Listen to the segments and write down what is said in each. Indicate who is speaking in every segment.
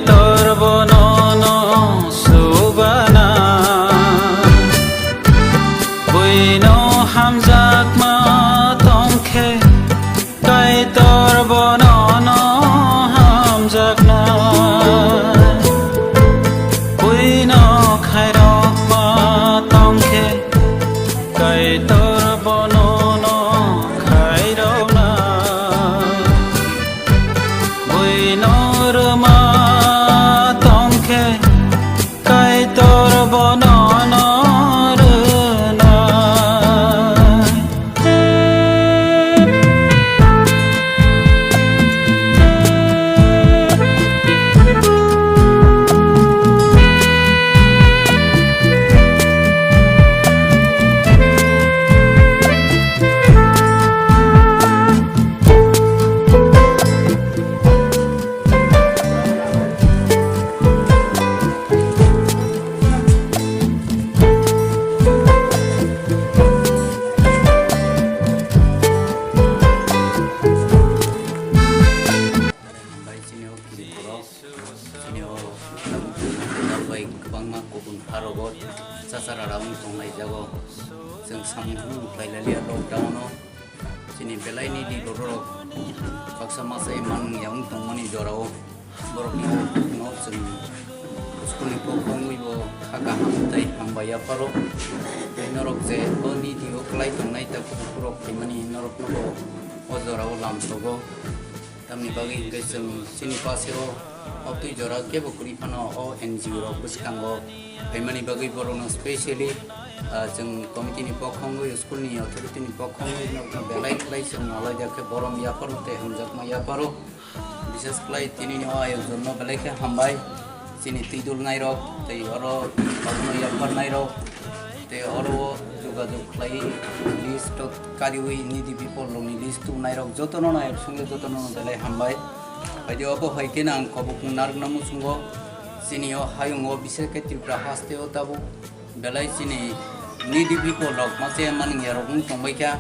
Speaker 1: তোর বনন সুবানা বইনো হামজাক মা তংখে কাই তোর বনন হামজাক না বইনো খাইরক মা তংখে কাই তোর বনন খাইরক না বইনো মা তংখে কাই তোর বনন
Speaker 2: Harobot sasara raung tonglai jago जों सामफ्रोम लाइलालिया लकडाउन जोंनि बेलायनि दि दररक बाक्सा मासाय मानयाव दंमोन जराव बरफनि न' जों स्कुलनि पखंबो खागा हामथाय हामबाया पारो बे नरक जे बनि दिओ क्लाय दंनाय ता पुरक फैमानि नरक नबो अजराव लामसगो तामनि बागै जों सिनि पासेव अति जरा केबो कुरिफानो अ एनजिओ रक बुसखांगो फैमानि बागै बरनो स्पेशली जों कमिटिनि पखंबो स्कुलनि अथॉरिटीनि पखंबो नरक बेलाय क्लाय जों नालाय जाके बरम याफारो ते हमजाक मा याफारो विशेष क्लाय तिनि आयोजन न बेलायखे हामबाय सिनि तिदुल नायरक ते अरो बागनो याफार नायरक ते अरो যোগাযোগ লাই লিস্ট কারিউই নিদি পিপল লংनि लिस्ट नायरक जतनो नायक संगे जतनो बेलाय हामबाय बायदि अबो हायकेन आं खबुं नारगना मुसुंगो सिनियो हायुंगो बिसेके त्रिपुरा हास्तेओ ताबो बेलाय सिनि निदी पिपल लक मासे मानिया रकम संबायखा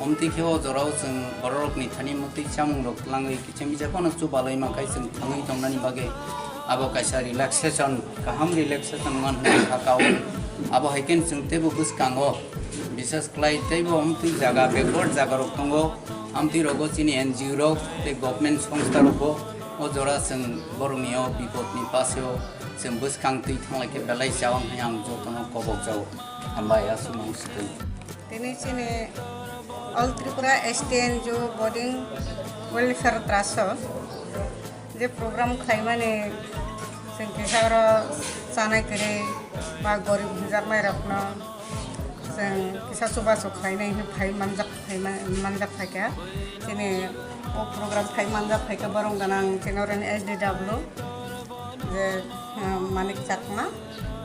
Speaker 2: अमतिखेव जराव जों बररकनि थानि मति सामुं रक लाङै किचेमि जाखनो चुबालै माखाय जों थाङै दंनानि बागे आबो कायसा रिलैक्सेशन गाहाम रिलैक्सेशन मान थाकाव आबो हायकेन जों तेबो बुसखांगो विशेष क्लाय तेबो अमति जागा बेकवर्ड जागा रक दंगो आमति रगो सिनि एनजिओ रक ते गभर्नमेंट संस्था रको ओ जरा जों बरनियाव बिपदनि पासेव जों बुसखांतै थांलायखे बेलाय जावां आं जतनो कबक जाव हामबाय आसुमां सिखै
Speaker 3: दिनै सिनि ऑल त्रिपुरा एसटीएन जो बोर्डिंग वेलफेयर ट्रस्ट जे प्रोग्राम खायमाने जों केसार जानाय करे बा गरिब हिजाबनाय रखनो जों केसा सुबासो खायनाय फाय मानजाक फायका दिनै ओ प्रोग्राम फाय मानजाक फायका बरं गानां जेनरन एसडीडब्ल्यू जे मानिक चाकमा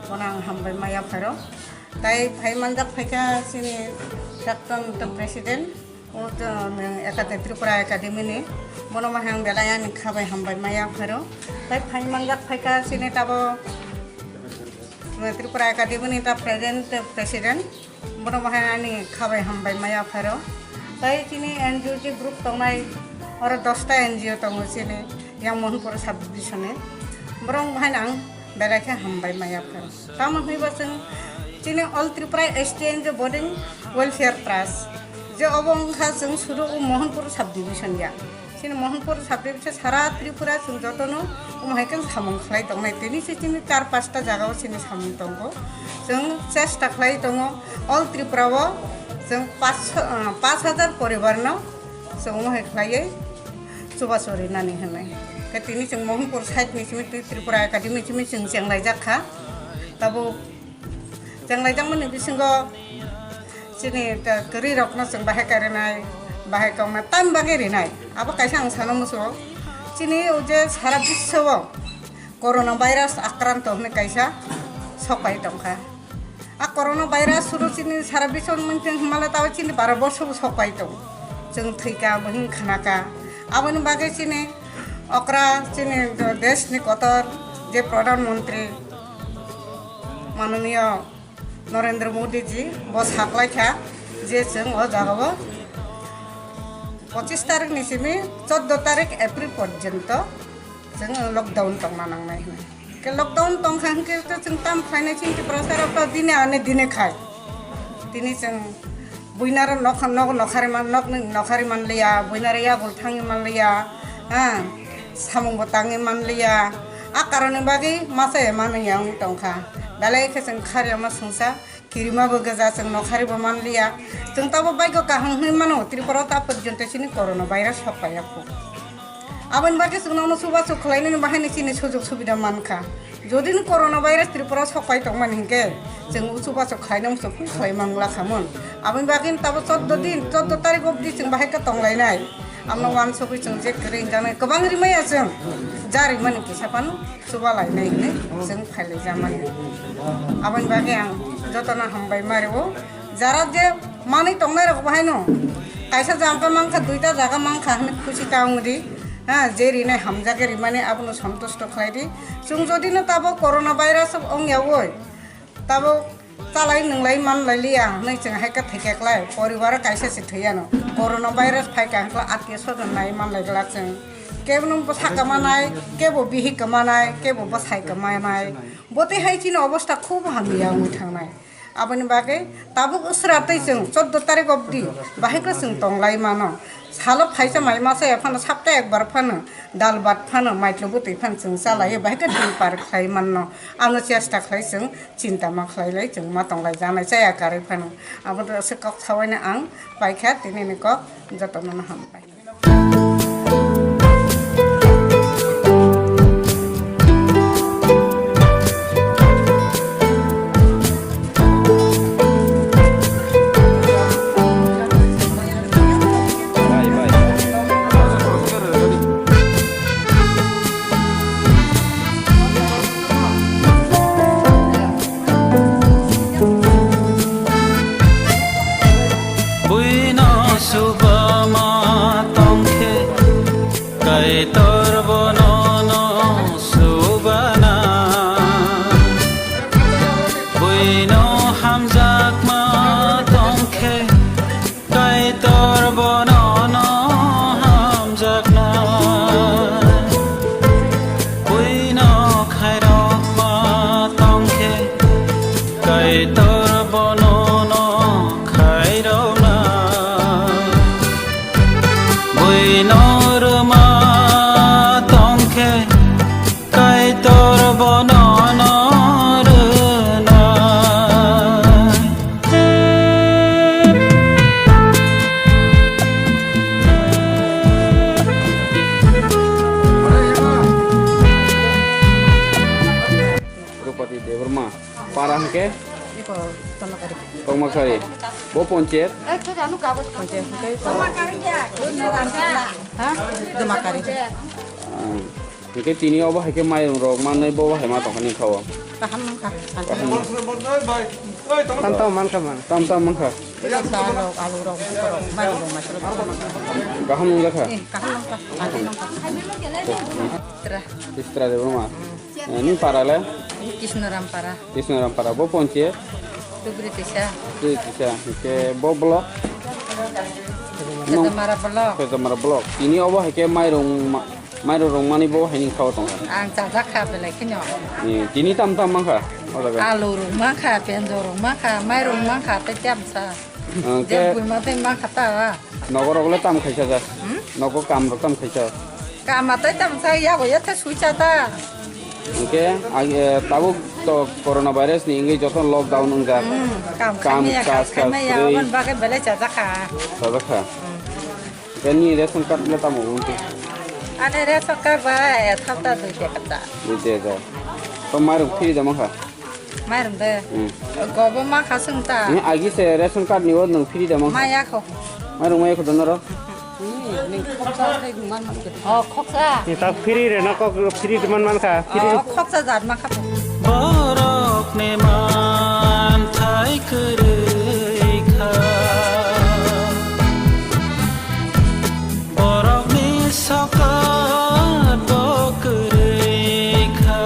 Speaker 3: बनां हामबाय माया फारो ताई फाय मानजाक फायका सिनि प्राक्तन प्रेसिडेंट त्रिपुरा एकाडेमी मनोमाहां बेलायानि खाबाय हामबाय माया फारो ताई फाय मानजाक फायका सिनि ताबो त्रिपुरा एकाडेमी ता प्रेसिडेंट मनोमाहानि खाबाय हामबाय माया फारो ताई सिनि एनजिओ जे ग्रुप दंनाय और 10टा एनजिओ दङ सिनि यां मोहनपुर सब डिविजननि बरं बाहायनां बेलायखे हामबाय माया फारो तामोन होइबा जों सिनि ऑल त्रिपुरा एसटीएन जो बोर्डिंग वेलफेयर ट्रस्ट जो अबंखा जों सुरु मोहनपुर सब डिविजन या सिनि मोहनपुर सब डिविजन सारा त्रिपुरा जों जतनो उमहायकेन सामुं खालाय दंनाय दिनैसो सिनि 4-5टा जागायाव सिनि सामुं दंगो जों चेष्टा खालाय दङ ऑल त्रिपुराव जों 5,000 परिवारनो जों उमहाय खालायै सुबासरि नानि होनाय के दिनै जों मोहनपुर साइडनि त्रिपुरा एकाडेमी जों जेंलाय जाखा ताबो जेंलाय जामोन बिसिंगो सिनि गरि रखनो जों बाहाय करेनाय बाहाय गावना टाइम बागे रेनाय आबो कायसा आं सानो मोसो सिनि जे सारा विश्व कोरोना भाइरास आक्रांत होने कायसा सकाय दंखा आ कोरोना भाइरास सुरु सिनि सारा विश्व मोनथिं माला ताव सिनि 12 वर्ष सकाय दं जों थैका बहिं खानाका आबोनि बागे सिनि अक्रा सिनि देशनि कतर जे प्रधानमंत्री माननीय नरेंद्र मोदी जी बस हाकलायखा जे जों अ जागाबो 25 तारिखनिसिम 14 तारिख एप्रिल पर्यंत जों लकडाउन तंना नांनाय के लकडाउन तंखां के जों ताम खायनाय चिन्ति प्रसारफ्रा दिने आने दिने खाय दिनै जों बयनार नखारि मानलिया बयनारिया गलथाङि मानलिया सामंबो ताङि मानलिया आ कारणे बागै मासे मानैया तंखा दालाय के जों खारिया मा संसा किरिमाबो गजा जों नखारिबो मानलिया जों ताबो बायग काहांहै मानो त्रिपुरा ता पर्यन्त सिनि कोरोना भाइरास सफायाखौ आबन बागै जोंनावनो सुबा सुखलायनो बाहायनो सिनि सुजुग सुबिदा मानखा যদি করোনা ভাইরাস ত্রিপুরা সকাই তংমান হিংকে जों उसुबासो खायनो मुसो फुखाय मांला खामोन आबन बागिन ताबो 14 तारिख अबदि जों बाहायका तंलायनाय आमनो वान सबै जों जे ग्रेन जानाय गोबां रिमाया जों जारि माने किसापान सुबा लायनाय ने जों फायलाय जामान आबन बागे आं जतना हामबाय मारेवो जारा जे माने तंनाय रख बाहायनो कायसा जामका मांखा दुइता जागा मांखा हने खुशी तांगदि जेरिनाय हामजागे रिमाने आबनो सन्तुष्ट खालायदि जों जदिनो ताबो कोरोना भाइरास अंयावै ताबो तालाय नंलाय मानलायलिया नै जों हायका थैकेकलाय परिवार कायसे थैयानो कोरोना भाइरास फायका हक्ला आत्मीय स्वजन नाय मानलायगला जों केबो साकामानाय केबो बिहि कमानाय केबो बसाय कमानाय बते हायचिन अवस्था खूब हामिया थांनाय आबनि बागै ताबो उसरातै जों 14 तारिख अबदि बाहायका जों तंलाय मानो सालो फाइसा माइ मासे फानो सप्ताह एक बार फानो दाल भात फानो माइथ्लो बुतै फान जों जालायो बाहायका दिन पार खाय माननो आङो चेष्टा खाय जों चिन्ता मा खायलाय जों मा तंलाय जानाय जाया कारै फानो आबो से कक सावैनो आं बायखा दिनैनि कक जतननो हामबाय
Speaker 4: Parang ke? Tomakari. Bo poncet? Ke tini oba ke mai rok manai bo he ma tokani khawa. Tam man ka man. Tam man ka.
Speaker 3: Alu rok mai rok masuk.
Speaker 4: Kaham nung ka. Istra de rumah. Ini parale. Kisnu Rampara. Bo poncet?
Speaker 3: Dugri Tisha.
Speaker 4: Ke bo blok? Kedamara blok. Ini oba ke mai rong mani bo hening kau tong.
Speaker 3: Ang cakap kabel kinyo.
Speaker 4: Ni tini tam mangka.
Speaker 3: Alu rumah ka, penjo rumah ka, mai rumah ka, tetiap sa.
Speaker 4: Ke
Speaker 3: Jepun mati mangka ta.
Speaker 4: nogor ogle tam khaisa ja. Nogo kam ro tam khaisa.
Speaker 3: Kamata tam sa ya go ya ta suicha ta.
Speaker 4: Oke, tahu to coronavirus ni ingi joton lockdown unja.
Speaker 3: Kam kami ya kan bagai bela caca ka.
Speaker 4: Sadaka. Kani ration card le tamu unti.
Speaker 3: Ada ration card ba thapta duite kata.
Speaker 4: Duite ja. To maru free jama kha.
Speaker 3: Marum de. Gobo ma khasung ta.
Speaker 4: Ni agi se ration card ni won free jama.
Speaker 3: Maya ko.
Speaker 4: Maru mai ko donoro.
Speaker 3: Oh, koksa.
Speaker 5: Kita free re, nak free teman man ka.
Speaker 3: Oh, koksa zat ma kapo.
Speaker 1: Borok ne man thai kerei kha. Borok ne sakat bo kerei kha.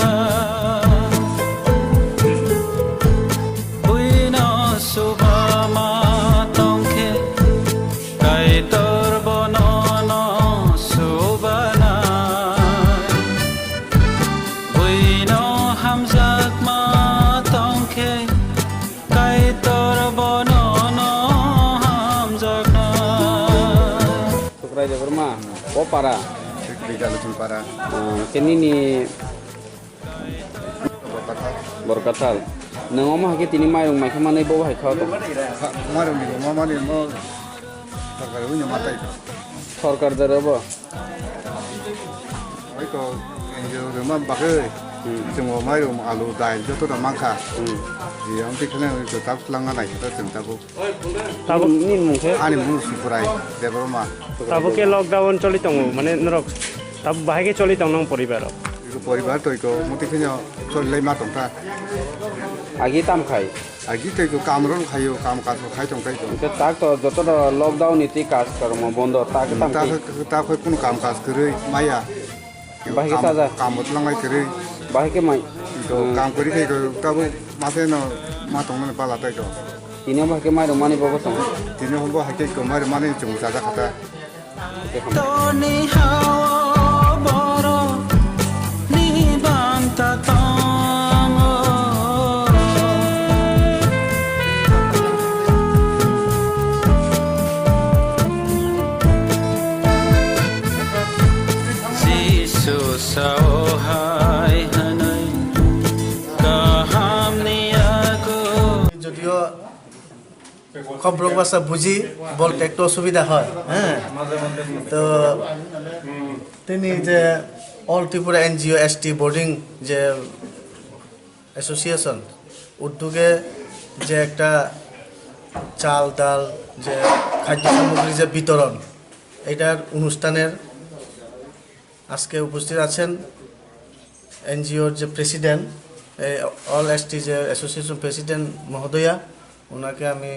Speaker 1: Buina subama tongke kai tor bono.
Speaker 4: para
Speaker 6: Ligalutin para
Speaker 4: kenini borkatal nang oma hake tini mairung mai khamane bo hai khaw to
Speaker 6: Maru ni mama ni mo sarkar unya matai
Speaker 4: সরকার দ্বারা bo
Speaker 6: oi to enjo de ma bagai जोङो माइरं आलु दाइल जत' दा मांखा जियाव दिखने तो ताब लांगा नाय तो जों ताबो
Speaker 5: তাবো নিন মুখে
Speaker 6: आनि मुसि फराय देबरमा
Speaker 5: তাবোকে লকডাউন চলি দङ মানে নরক তাব বাহাগে চলি দङ নং পরিবার
Speaker 6: इको परिवार तो इको मुतिखिनो सलिलाय मा दंता
Speaker 4: আগে তাম খাই
Speaker 6: आगि तो इको काम रन खायो काम काज खाय दंताय तो
Speaker 4: তো তাক তো যতটা লকডাউন নীতি কাজ কর্ম বন্ধ তাক তাম
Speaker 6: ता
Speaker 4: খাই
Speaker 6: ता खय कुन काम काज करे माया
Speaker 4: बाहिगे साजा।
Speaker 6: काम बतलांगाय करे
Speaker 4: বাহিকে মাই
Speaker 6: इको काम करि खाय ताबो मासे न मा दंनो पाला ताय तो
Speaker 4: তিনি বাহিকে মাইরং মানি বব তো
Speaker 6: दिनो हमबो हाके को मारे माने जों जाजा खाता
Speaker 1: Tony how boro ni banta tango Jesus sao hai hanai kaham niago
Speaker 7: যদিও খবর ভাষা বুঝি বলতে একটু অসুবিধা হয় হ্যাঁ তো তিনি যে all Tripura NGO ST boarding যে অ্যাসোসিয়েশন উদ্যোগে যে একটা চাল ডাল যে খাদ্য সামগ্রী যে বিতরণ এটার অনুষ্ঠানের আজকে উপস্থিত আছেন এনজিওর যে প্রেসিডেন্ট অল এসটি যে অ্যাসোসিয়েশন প্রেসিডেন্ট মহোদয়া ওনাকে আমি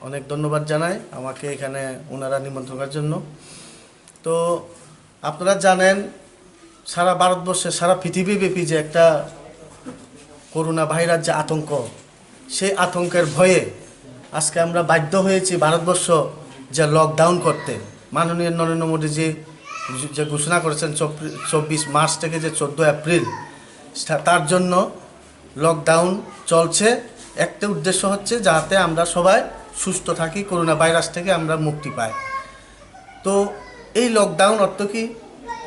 Speaker 7: অনেক ধন্যবাদ জানাই আমাকে এখানে ওনারা নিমন্ত্রণ করার জন্য। তো আপনারা জানেন সারা ভারতবর্ষে সারা পৃথিবীব্যাপী যে একটা করোনা ভাইরাস যে আতঙ্ক সেই আতঙ্কের ভয়ে আজকে আমরা বাধ্য হয়েছি ভারতবর্ষ যে লকডাউন করতে। মাননীয় নরেন্দ্র মোদীজি যে ঘোষণা করেছেন 24 মার্চ থেকে যে 14 এপ্রিল তার জন্য লকডাউন চলছে। একটা উদ্দেশ্য হচ্ছে যাতে আমরা সবাই সুস্থ থাকি, করোনা ভাইরাস থেকে আমরা মুক্তি পাই। তো এই লকডাউন অর্থ কি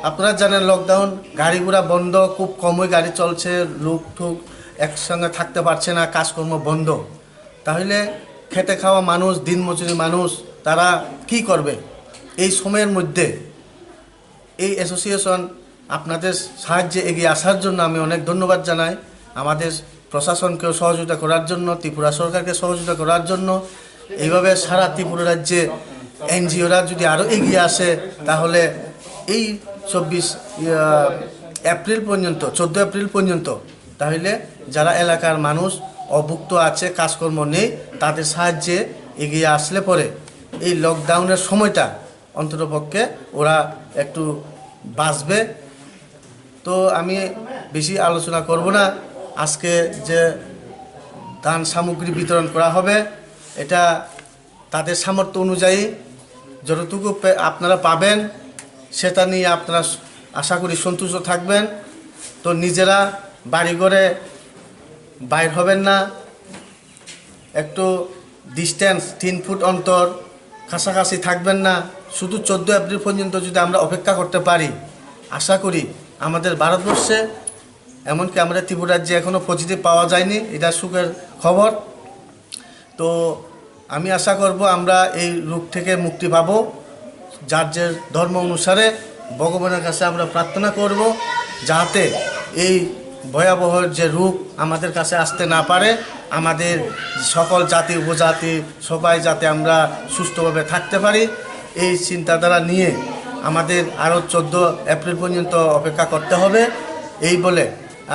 Speaker 7: আপনারা জানেন, লকডাউন গাড়ি ঘোড়া বন্ধ, খুব কমই গাড়ি চলছে, লোক ঠুক একসঙ্গে থাকতে পারছে না, কাজকর্ম বন্ধ। তাহলে খেটে খাওয়া মানুষ, দিনমজুরি মানুষ তারা কি করবে? এই সময়ের মধ্যে এই অ্যাসোসিয়েশন আপনাদের সাহায্যে এগিয়ে আসার জন্য আমি অনেক ধন্যবাদ জানাই। আমাদের প্রশাসনকেও সহযোগিতা করার জন্য, ত্রিপুরা সরকারকে সহযোগিতা করার জন্য। এইভাবে সারা ত্রিপুরা রাজ্যে এনজিওরা যদি আরও এগিয়ে আসে তাহলে এই 24 এপ্রিল পর্যন্ত 14 এপ্রিল পর্যন্ত তাহলে যারা এলাকার মানুষ অভুক্ত আছে, কাজকর্ম নেই, তাদের সাহায্যে এগিয়ে আসলে পরে এই লকডাউনের সময়টা অন্ততপক্ষে ওরা একটু বাঁচবে। তো আমি বেশি আলোচনা করব না। আজকে যে দান সামগ্রী বিতরণ করা হবে এটা তাদের সামর্থ্য অনুযায়ী যতটুকু আপনারা পাবেন সেটা নিয়ে আপনারা আশা করি সন্তুষ্ট থাকবেন। তো নিজেরা বাড়িঘরে বাইর হবেন না, একটু ডিস্টেন্স 3 ফুট অন্তর কাছাকাছি থাকবেন না। শুধু 14 এপ্রিল পর্যন্ত যদি আমরা অপেক্ষা করতে পারি, আশা করি আমাদের ভারতবর্ষে, এমনকি আমরা ত্রিপুরা রাজ্যে এখনও পজিটিভ পাওয়া যায়নি, এটা সুখের খবর। তো আমি আশা করব আমরা এই রোগ থেকে মুক্তি পাব। যার যে ধর্ম অনুসারে ভগবানের কাছে আমরা প্রার্থনা করব যাতে এই ভয়াবহ যে রোগ আমাদের কাছে আসতে না পারে। আমাদের সকল জাতি উপজাতি সবাই যাতে আমরা সুস্থভাবে থাকতে পারি, এই চিন্তাধারা নিয়ে আমাদের আরও 14 এপ্রিল পর্যন্ত অপেক্ষা করতে হবে। এই বলে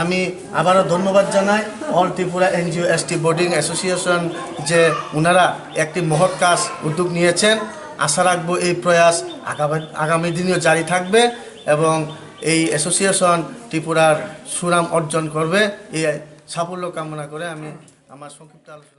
Speaker 7: আমি আবারও ধন্যবাদ জানাই all Tripura NGO ST boarding association যে ওনারা একটি মহৎ কাজ উদ্যোগ নিয়েছেন। আশা রাখবো এই প্রয়াস আগামী দিনেও জারি থাকবে এবং এই অ্যাসোসিয়েশন ত্রিপুরার সুনাম অর্জন করবে। এই সাফল্য কামনা করে আমি আমার সংক্ষিপ্ত আলোচনা